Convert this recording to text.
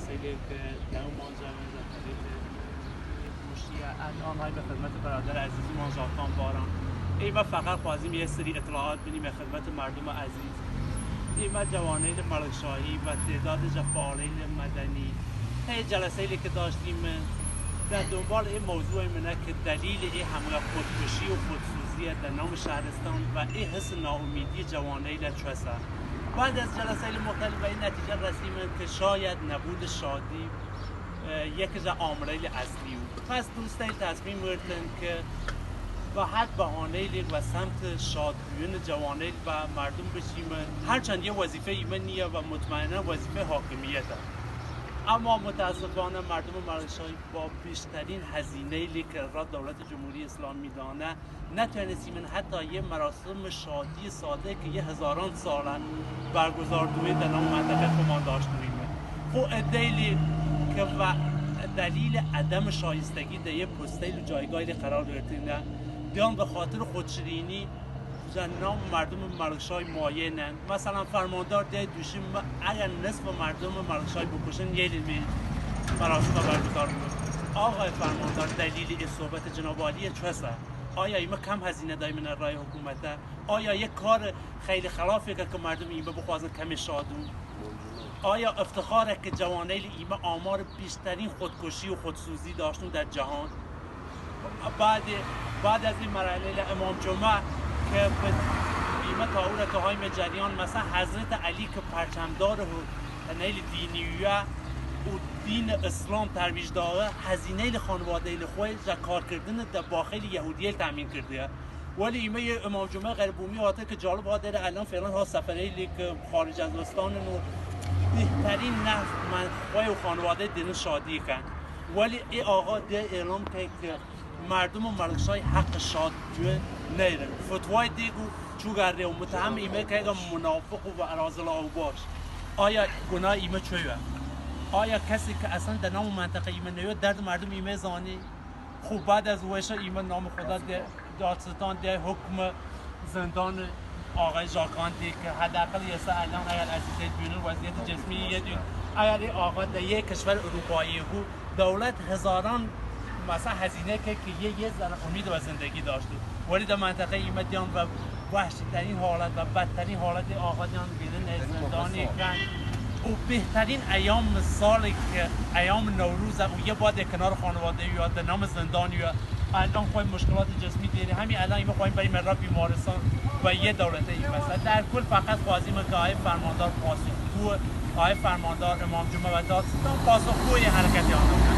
جلسه که در منظمه الان های به خدمت برادر عزیزی مانجاکان باران ایما فقط خواهیم یه سری اطلاعات بدیم به خدمت مردم عزیز. ایما جوانه ملکشاهی و تعداد فعالین مدنی هی جلسه که داشتیم در دنبال این موضوع منه که دلیل این حمله خودکشی و خودسوزی در نام شهرستان و این حس ناامیدی جوانه لچوسه. بعد از جلسه مختلف به این نتیجه رسیدیم که شاید نبود شادی یک از عاملین اصلی بود. پس دوستان تصمیم گرفتن که با هر بهانه‌ای و سمت شادبویان جوانه و مردم بشیم، هرچند یه وظیفه ایمنیه و مطمئنا وظیفه حاکمیته، اما متاسفانه مردم ملکشاهی با بیشترین هزینه‌ای که را دولت جمهوری اسلامی دانه نتونستیم حتی یه مراسم شادی ساده که یه هزاران ساله برگزار دوی در نام منطقه خمان داشتیم. خب دلیلی که و دلیل عدم شایستگی در یه پستیل و جایگاهی قرار گرفتیم بیان به خاطر خودشیرینی در نام مردم ملکشاهی معینن. مثلا فرماندار ده دوشیم اگر نصف مردم ملکشاهی بکشن یه لیمی مراسم برگزار بود. آقای فرماندار دلیل این صحبت جناب عالی چوسه؟ آیا ایما کم هزینه دایمن رای حکومته؟ آیا یک کار خیلی خلافه که مردم ایما بخوازن کمی شادون؟ آیا افتخاره که جوانه ایما آمار بیشترین خودکشی و خودسوزی داشتن در جهان؟ بعد از این مرحله امام جمعه که به ایما تاوره که های جریان مثلا حضرت علی که پرچمدار نیل دینیویه و دین اسلام ترویج داره هزینه خانواده خوی و کار کردن در باخیل یهودیه تامین کرده. ولی ایما امام جمعه غیر بومی هاته که جالب ها داره الان فعلا ها سفره که خارج از وستان و بهترین نفت من خوی و خانواده دین شادی کن. ولی این آقا ده اعلام که مردم ملکشاهی حق شاد جوه نیره. فتوای دیگو چوگرده و متهم ایمه که اگه منافق و ارازل آو باش. آیا گناه ایمه چویه؟ آیا کسی که اصلا در نام منطقه ایمه نیوه درد مردم ایمه زانی؟ خوب بعد از ویشه ایمه نام خدا دادستان ده حکم زندان آقای جاکان دی که حداقل یه سه الان اگر عزیزه بیرون وضعیت جسمی یه دون اگر این آقا در یک کشور اروپایی بود دولت هزاران مثلا هزینه که یه ذره امید و زندگی داشته، ولی در منطقه ایمدیان و وحشی‌ترین حالت و بدترین حالت آقا دیان بیرون زندانی کن و بهترین ایام سال که ایام نوروز و یه باد کنار خانواده یا در نام زندانی یا الان خواهی مشکلات جسمی دیری همین الان ایمه خواهیم بریم مرا بیمارستان و یه دولت این مثلا در کل فقط خواهیم که آقای فرماندار پاسخگو آقای فرماندار امام جمعه و دادستان پاسخگوی حرکتی آنها